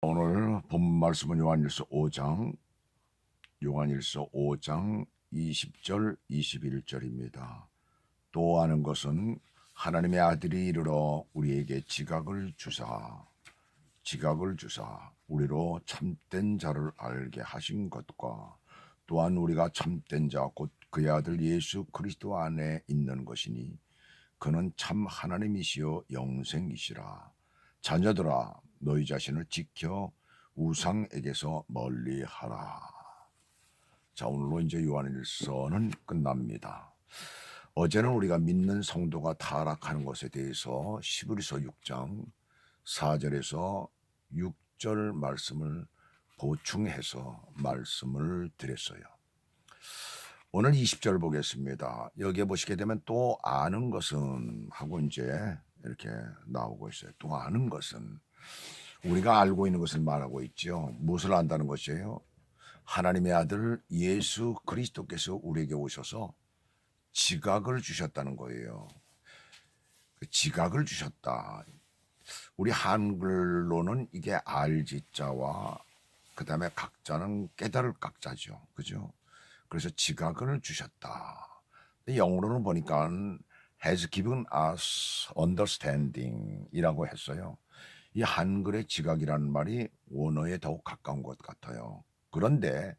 오늘 본 말씀은 요한일서 5장 20절 21절입니다. 또 아는 것은 하나님의 아들이 이르러 우리에게 지각을 주사 우리로 참된 자를 알게 하신 것과 또한 우리가 참된 자 곧 그의 아들 예수 그리스도 안에 있는 것이니 그는 참 하나님이시요 영생이시라. 자녀들아 너희 자신을 지켜 우상에게서 멀리하라. 자, 오늘로 이제 요한일서는 끝납니다. 어제는 우리가 믿는 성도가 타락하는 것에 대해서 히브리서 6장 4절에서 6절 말씀을 보충해서 말씀을 드렸어요. 오늘 20절 보겠습니다. 여기에 보시게 되면 또 아는 것은 하고 이제 이렇게 나오고 있어요. 또 아는 것은 우리가 알고 있는 것을 말하고 있죠. 무엇을 안다는 것이에요? 하나님의 아들 예수 그리스도께서 우리에게 오셔서 지각을 주셨다는 거예요. 지각을 주셨다. 우리 한글로는 이게 알지자와 그 다음에 각자는 깨달을 각자죠. 그죠? 그래서 지각을 주셨다. 영어로는 보니까 has given us understanding 이라고 했어요. 이 한글의 지각이라는 말이 원어에 더욱 가까운 것 같아요. 그런데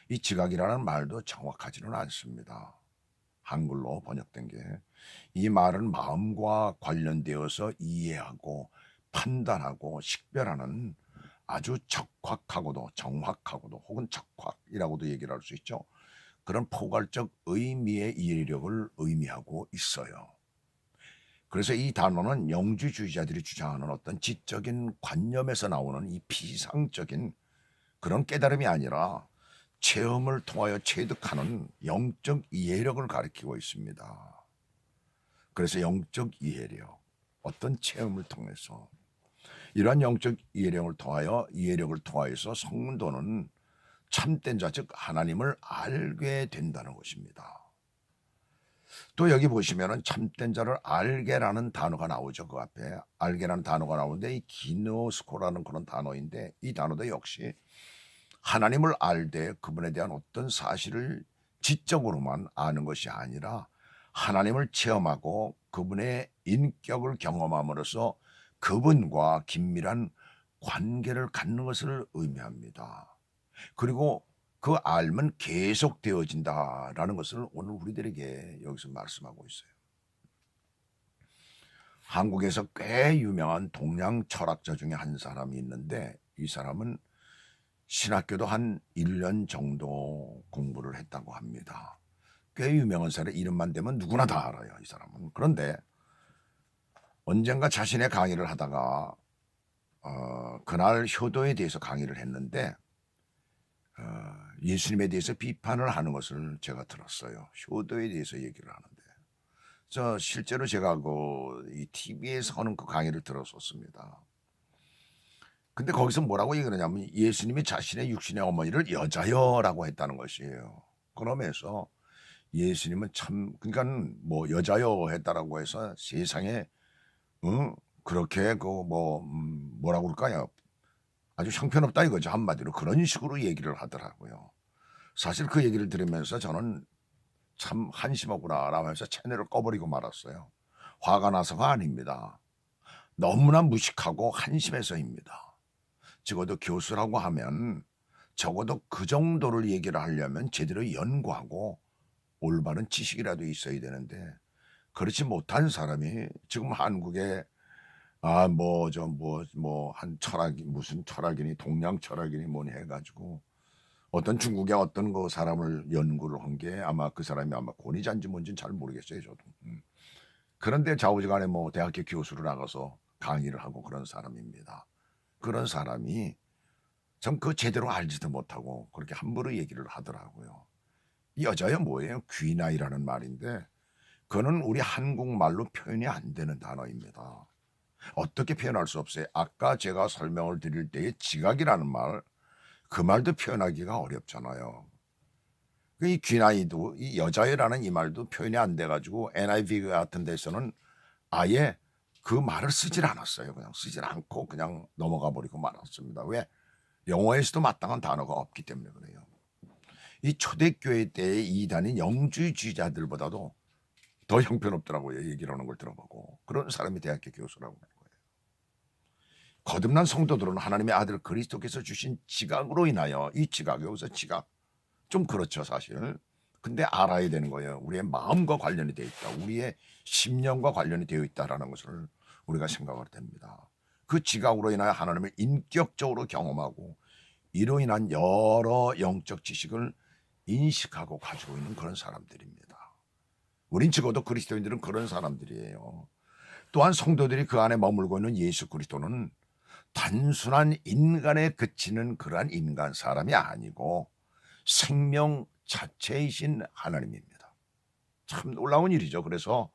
이 지각이라는 말도 정확하지는 않습니다. 한글로 번역된 게. 이 말은 마음과 관련되어서 이해하고 판단하고 식별하는 아주 적확하고도 정확하고도 혹은 적확이라고도 얘기를 할 수 있죠. 그런 포괄적 의미의 이해력을 의미하고 있어요. 그래서 이 단어는 영주주의자들이 주장하는 어떤 지적인 관념에서 나오는 이 피상적인 그런 깨달음이 아니라 체험을 통하여 체득하는 영적 이해력을 가리키고 있습니다. 그래서 영적 이해력, 어떤 체험을 통해서 이러한 영적 이해력을 통하여서 성도는 참된 자, 즉 하나님을 알게 된다는 것입니다. 또 여기 보시면은 참된 자를 알게라는 단어가 나오죠. 그 앞에 알게라는 단어가 나오는데 이 기노스코라는 그런 단어인데 이 단어도 역시 하나님을 알되 그분에 대한 어떤 사실을 지적으로만 아는 것이 아니라 하나님을 체험하고 그분의 인격을 경험함으로써 그분과 긴밀한 관계를 갖는 것을 의미합니다. 그리고 그 알면 계속되어진다라는 것을 오늘 우리들에게 여기서 말씀하고 있어요. 한국에서 꽤 유명한 동양 철학자 중에 한 사람이 있는데 이 사람은 신학교도 한 1년 정도 공부를 했다고 합니다. 꽤 유명한 사람, 이름만 대면 누구나 다 알아요, 이 사람은. 그런데 언젠가 자신의 강의를 하다가 그날 효도에 대해서 강의를 했는데 예수님에 대해서 비판을 하는 것을 제가 들었어요. 효도에 대해서 얘기를 하는데. 실제로 제가 이 TV에서 하는 그 강의를 들었었습니다. 근데 거기서 뭐라고 얘기를 하냐면 예수님이 자신의 육신의 어머니를 여자여라고 했다는 것이에요. 그러면서 예수님은 참, 그러니까 뭐 여자여 했다라고 해서 세상에, 그렇게 뭐라고 그럴까요? 아주 형편없다 이거죠. 한마디로 그런 식으로 얘기를 하더라고요. 사실 그 얘기를 들으면서 저는 참 한심하구나 라면서 채널을 꺼버리고 말았어요. 화가 나서가 아닙니다. 너무나 무식하고 한심해서입니다. 적어도 교수라고 하면 적어도 그 정도를 얘기를 하려면 제대로 연구하고 올바른 지식이라도 있어야 되는데 그렇지 못한 사람이 지금 한국에 한 철학이 무슨 철학이니 동양 철학이니 뭐니 해가지고 어떤 중국의 어떤 그 사람을 연구를 한 게 아마 그 사람이 아마 권위자인지 뭔지는 잘 모르겠어요 저도. 그런데 좌우지간에 뭐 대학교 교수로 나가서 강의를 하고 그런 사람입니다. 그런 사람이 전 그 제대로 알지도 못하고 그렇게 함부로 얘기를 하더라고요. 이 여자야 뭐예요? 귀나이라는 말인데 그거는 우리 한국말로 표현이 안 되는 단어입니다. 어떻게 표현할 수 없어요. 아까 제가 설명을 드릴 때의 지각이라는 말, 그 말도 표현하기가 어렵잖아요. 이 귀나이도 이 여자애라는 이 말도 표현이 안 돼가지고 NIV 같은 데서는 아예 그 말을 쓰질 않았어요. 그냥 쓰질 않고 그냥 넘어가 버리고 말았습니다. 왜? 영어에서도 마땅한 단어가 없기 때문에 그래요. 이 초대교회 때의 이단인 영주주의자들보다도 더 형편없더라고요. 얘기를 하는 걸 들어보고. 그런 사람이 대학교 교수라고 하는 거예요. 거듭난 성도들은 하나님의 아들 그리스도께서 주신 지각으로 인하여, 이 지각, 여기서 지각 좀 그렇죠 사실. 근데 알아야 되는 거예요. 우리의 마음과 관련이 되어 있다. 우리의 심령과 관련이 되어 있다라는 것을 우리가 생각을 됩니다. 그 지각으로 인하여 하나님을 인격적으로 경험하고 이로 인한 여러 영적 지식을 인식하고 가지고 있는 그런 사람들입니다. 우린 적어도 그리스도인들은 그런 사람들이에요. 또한 성도들이 그 안에 머물고 있는 예수 그리스도는 단순한 인간에 그치는 그러한 인간 사람이 아니고 생명 자체이신 하나님입니다. 참 놀라운 일이죠. 그래서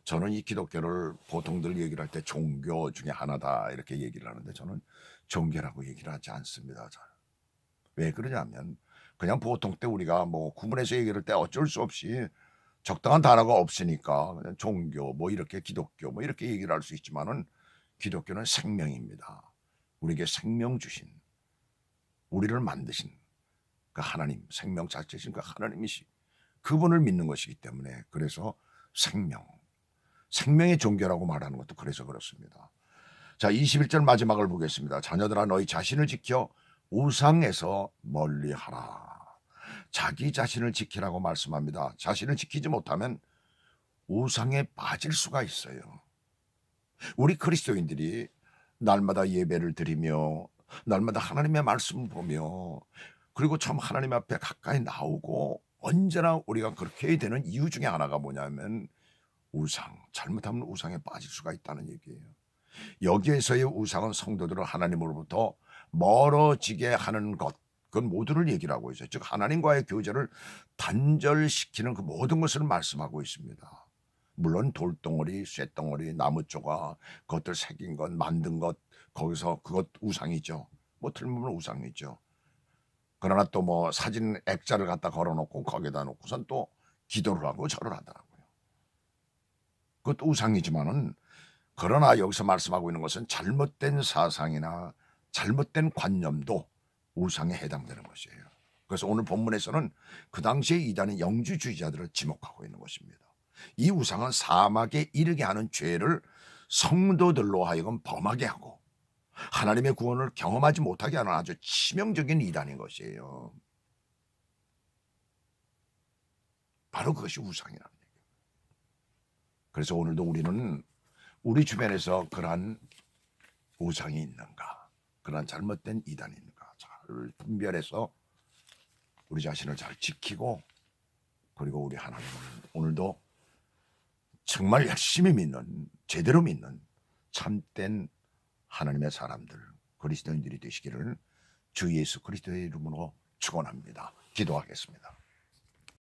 저는 이 기독교를 보통들 얘기를 할 때 종교 중에 하나다 이렇게 얘기를 하는데 저는 종교라고 얘기를 하지 않습니다. 저는. 왜 그러냐면 그냥 보통 때 우리가 뭐 구분해서 얘기할 때 어쩔 수 없이 적당한 단어가 없으니까 그냥 종교 뭐 이렇게 기독교 뭐 이렇게 얘기를 할 수 있지만은 기독교는 생명입니다. 우리에게 생명 주신, 우리를 만드신 그 하나님, 생명 자체이신 그 하나님이시 그분을 믿는 것이기 때문에 그래서 생명의 종교라고 말하는 것도 그래서 그렇습니다. 자, 21절 마지막을 보겠습니다. 자녀들아 너희 자신을 지켜 우상에서 멀리하라. 자기 자신을 지키라고 말씀합니다. 자신을 지키지 못하면 우상에 빠질 수가 있어요. 우리 그리스도인들이 날마다 예배를 드리며 날마다 하나님의 말씀을 보며 그리고 참 하나님 앞에 가까이 나오고 언제나 우리가 그렇게 되는 이유 중에 하나가 뭐냐면 우상, 잘못하면 우상에 빠질 수가 있다는 얘기예요. 여기에서의 우상은 성도들을 하나님으로부터 멀어지게 하는 것, 그건 모두를 얘기를 하고 있어요. 즉 하나님과의 교제를 단절시키는 그 모든 것을 말씀하고 있습니다. 물론 돌덩어리, 쇳덩어리, 나무 조각, 그것들 새긴 것, 만든 것, 거기서 그것 우상이죠. 뭐 틀림없는 우상이죠. 그러나 또 뭐 사진 액자를 갖다 걸어놓고 거기다 놓고선 또 기도를 하고 절을 하더라고요. 그것도 우상이지만은 그러나 여기서 말씀하고 있는 것은 잘못된 사상이나 잘못된 관념도 우상에 해당되는 것이에요. 그래서 오늘 본문에서는 그 당시에 이단인 영주주의자들을 지목하고 있는 것입니다. 이 우상은 사막에 이르게 하는 죄를 성도들로 하여금 범하게 하고 하나님의 구원을 경험하지 못하게 하는 아주 치명적인 이단인 것이에요. 바로 그것이 우상이라는 얘기예요. 그래서 오늘도 우리는 우리 주변에서 그러한 우상이 있는가, 그러한 잘못된 이단이 있는가 잘 분별해서 우리 자신을 잘 지키고 그리고 우리 하나님을 오늘도 정말 열심히 믿는, 제대로 믿는 참된 하나님의 사람들, 그리스도인들이 되시기를 주 예수 그리스도의 이름으로 축원합니다. 기도하겠습니다.